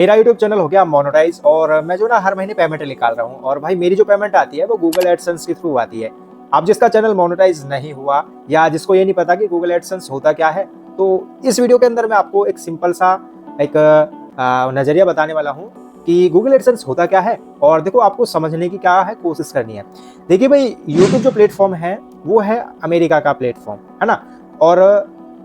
मेरा YouTube channel हो गया मोनेटाइज और मैं जो ना हर महीने पेमेंट निकाल रहा हूँ और भाई मेरी जो पेमेंट आती है वो गूगल एडसेंस के थ्रू आती है। अब जिसका चैनल मोनेटाइज नहीं हुआ या जिसको ये नहीं पता कि गूगल एडसेंस होता क्या है, तो इस वीडियो के अंदर मैं आपको एक सिंपल सा एक नजरिया बताने वाला हूँ कि गूगल एडसेंस होता क्या है। और देखो आपको समझने की क्या है कोशिश करनी है। देखिए भाई, यूट्यूब जो प्लेटफॉर्म है वो है अमेरिका का प्लेटफॉर्म, है ना। और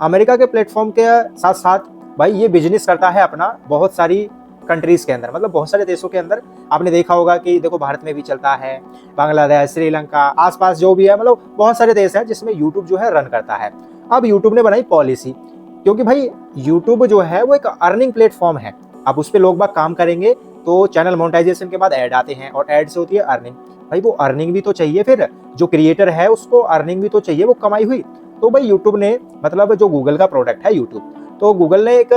अमेरिका के प्लेटफॉर्म के साथ साथ भाई ये बिजनेस करता है अपना बहुत सारी कंट्रीज के अंदर, मतलब बहुत सारे देशों के अंदर। आपने देखा होगा कि देखो भारत में भी चलता है, बांग्लादेश, श्रीलंका, आसपास जो भी है, मतलब बहुत सारे देश हैं जिसमें यूट्यूब जो है रन करता है। अब यूट्यूब ने बनाई पॉलिसी, क्योंकि भाई यूट्यूब जो है वो एक अर्निंग प्लेटफॉर्म है। अब उस पर लोग बाग काम करेंगे तो चैनल मोनेटाइजेशन के बाद ऐड आते हैं और ऐड से होती है अर्निंग। भाई वो अर्निंग भी तो चाहिए, फिर जो क्रिएटर है उसको अर्निंग भी तो चाहिए, वो कमाई हुई। तो भाई यूट्यूब ने, मतलब जो गूगल का प्रोडक्ट है यूट्यूब, तो गूगल ने एक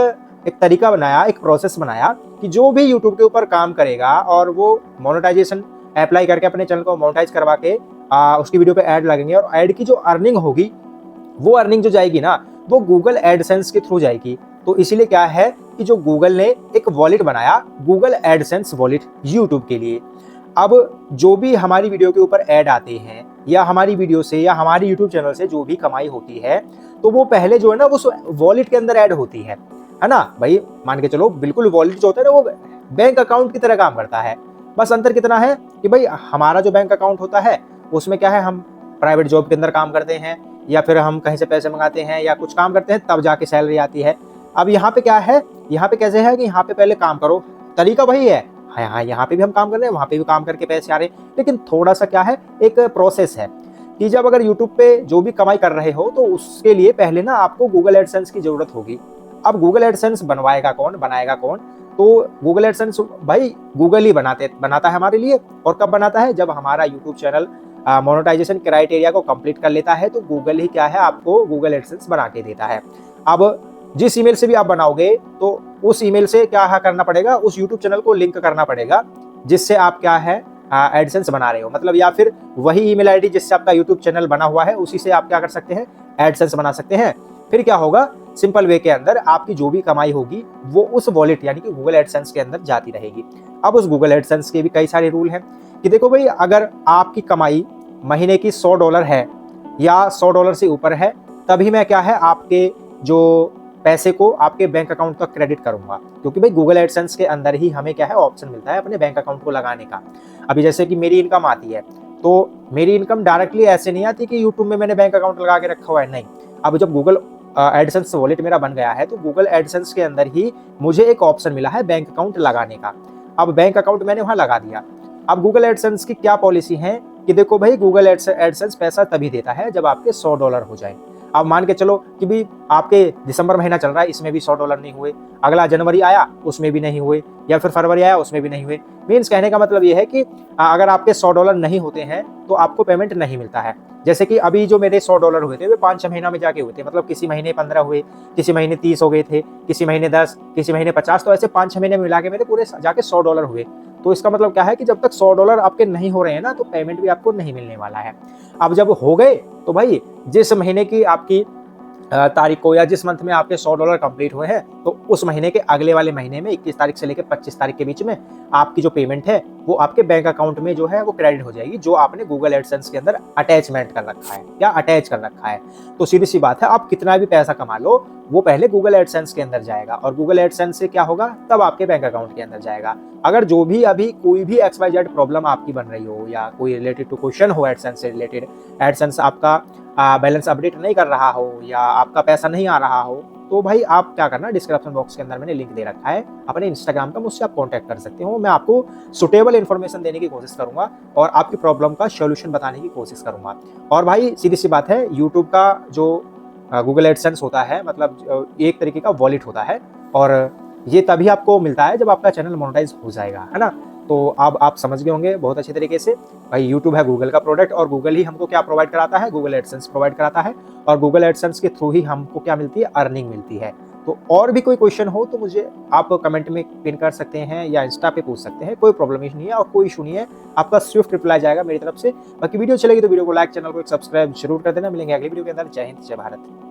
एक तरीका बनाया, एक प्रोसेस बनाया कि जो भी यूट्यूब के ऊपर काम करेगा और वो मोनेटाइजेशन अप्लाई करके अपने चैनल को मोनेटाइज करवा के उसकी वीडियो पे ऐड लगेंगे और ऐड की जो अर्निंग होगी, वो अर्निंग जो जाएगी ना, वो गूगल एडसेंस के थ्रू जाएगी। तो इसीलिए क्या है कि जो गूगल ने एक वॉलेट बनाया, गूगल एडसेंस वॉलेट यूट्यूब के लिए। अब जो भी हमारी वीडियो के ऊपर ऐड आते हैं या हमारी वीडियो से या हमारी यूट्यूब चैनल से जो भी कमाई होती है, तो वो पहले जो है ना उस वॉलेट के अंदर ऐड होती है ना। भाई मान के चलो, बिल्कुल वॉलेट जो होता है ना वो बैंक अकाउंट की तरह काम करता है। बस अंतर कितना है कि भाई हमारा जो बैंक अकाउंट होता है उसमें क्या है, हम प्राइवेट जॉब के अंदर काम करते हैं या फिर हम कहीं से पैसे मंगाते हैं या कुछ काम करते हैं तब जाके सैलरी आती है। अब यहाँ पे क्या है, यहाँ पे कैसे है कि यहाँ पे पहले काम करो, तरीका वही है। हाँ, यहाँ पे भी हम काम कर रहे हैं, वहाँ पे भी काम करके पैसे आ रहे हैं, लेकिन थोड़ा सा क्या है, एक प्रोसेस है कि जब अगर यूट्यूब पे जो भी कमाई कर रहे हो तो उसके लिए पहले ना आपको गूगल एडसेंस की जरूरत होगी। अब गूगल एडसेंस बनवाएगा कौन, बनाएगा कौन? तो गूगल एडसेंस भाई गूगल ही बनाता है हमारे लिए। और कब बनाता है? जब हमारा यूट्यूब चैनल मोनेटाइजेशन क्राइटेरिया को कंप्लीट कर लेता है तो गूगल ही क्या है, आपको गूगल एडसेंस बना के देता है। अब जिस ईमेल से भी आप बनाओगे तो उस ईमेल से क्या करना पड़ेगा, उस यूट्यूब चैनल को लिंक करना पड़ेगा जिससे आप क्या है एडसेंस बना रहे हो, मतलब या फिर वही ईमेल आईडी जिससे आपका यूट्यूब चैनल बना हुआ है उसी से आप क्या कर सकते हैं, एडसेंस बना सकते हैं। फिर क्या होगा, सिंपल वे के अंदर आपकी जो भी कमाई होगी वो उस वॉलेट यानी कि गूगल एडसेंस के अंदर जाती रहेगी। अब उस गूगल एडसेंस के भी कई सारे रूल हैं कि देखो भाई, अगर आपकी कमाई महीने की $100 है या $100 से ऊपर है, तभी मैं क्या है आपके जो पैसे को आपके बैंक अकाउंट तक क्रेडिट करूंगा, क्योंकि भाई गूगल एडसेंस के अंदर ही हमें क्या है ऑप्शन मिलता है अपने बैंक अकाउंट को लगाने का। अभी जैसे कि मेरी इनकम आती है, तो मेरी इनकम डायरेक्टली ऐसे नहीं आती कि यूट्यूब में मैंने बैंक अकाउंट लगा के रखा हुआ है, नहीं। अब जब गूगल एडसेंस वॉलेट मेरा बन गया है तो गूगल एडसेंस के अंदर ही मुझे एक ऑप्शन मिला है बैंक अकाउंट लगाने का। अब बैंक अकाउंट मैंने वहां लगा दिया। अब गूगल एडसेंस की क्या पॉलिसी है कि देखो भाई, गूगल एडसेंस पैसा तभी देता है जब आपके $100 हो जाए। अब मान के चलो कि भी आपके दिसंबर महीना चल रहा है, इसमें भी $100 नहीं हुए, अगला जनवरी आया उसमें भी नहीं हुए, या फिर फरवरी आया उसमें भी नहीं हुए। मीन्स कहने का मतलब ये है कि अगर आपके $100 नहीं होते हैं तो आपको पेमेंट नहीं मिलता है। जैसे कि अभी जो मेरे $100 हुए थे वे 5-6 महीना में जाके हुए थे, मतलब किसी महीने 15 हुए, किसी महीने 30 हो गए थे, किसी महीने 10, किसी महीने 50, तो ऐसे 5-6 महीने में मिला के मेरे पूरे जाके $100 हुए। तो इसका मतलब क्या है कि जब तक $100 आपके नहीं हो रहे हैं ना, तो पेमेंट भी आपको नहीं मिलने वाला है। अब जब हो गए तो भाई जिस महीने की आपकी तारीख को या जिस मंथ में आपके $100 कंप्लीट हुए हैं, तो उस महीने के अगले वाले महीने में 21 तारीख से लेकर 25 तारीख के बीच में आपकी जो पेमेंट है वो आपके बैंक अकाउंट में जो है वो क्रेडिट हो जाएगी, जो आपने गूगल एडसेंस के अंदर अटैचमेंट कर रखा है या अटैच कर रखा है। तो सीधी सी बात है, आप कितना भी पैसा कमा लो वो पहले गूगल एडसेंस के अंदर जाएगा और गूगल एडसेंस से क्या होगा, तब आपके बैंक अकाउंट के अंदर जाएगा। अगर जो भी अभी कोई भी XYZ प्रॉब्लम आपकी बन रही हो या कोई रिलेटेड टू क्वेश्चन हो एडसेंस से रिलेटेड, एडसेंस आपका बैलेंस अपडेट नहीं कर रहा हो या आपका पैसा नहीं आ रहा हो, तो भाई आप क्या करना, डिस्क्रिप्शन बॉक्स के अंदर मैंने लिंक दे रखा है अपने इंस्टाग्राम का, मुझसे आप कांटेक्ट कर सकते हो। मैं आपको सुटेबल इन्फॉर्मेशन देने की कोशिश करूंगा और आपकी प्रॉब्लम का सोल्यूशन बताने की कोशिश करूंगा। और भाई सीधी सी बात है, यूट्यूब का जो गूगल एडसेंस होता है, मतलब एक तरीके का वॉलेट होता है और ये तभी आपको मिलता है जब आपका चैनल मोनेटाइज हो जाएगा, है ना। तो अब आप समझ गए होंगे बहुत अच्छे तरीके से। भाई यूट्यूब है गूगल का प्रोडक्ट और गूगल ही हमको क्या प्रोवाइड कराता है, गूगल एडसेंस प्रोवाइड कराता है और गूगल एडसेंस के थ्रू ही हमको क्या मिलती है, अर्निंग मिलती है। तो और भी कोई क्वेश्चन हो तो मुझे आप कमेंट में पिन कर सकते हैं या इंस्टा पे पूछ सकते हैं, कोई प्रॉब्लम नहीं है और कोई इशू नहीं है, आपका स्विफ्ट रिप्लाई जाएगा मेरी तरफ से। बाकी वीडियो चलेगी तो वीडियो को लाइक, चैनल को सब्सक्राइब जरूर कर देना। मिलेंगे अगली वीडियो के अंदर। जय हिंद, जय भारत।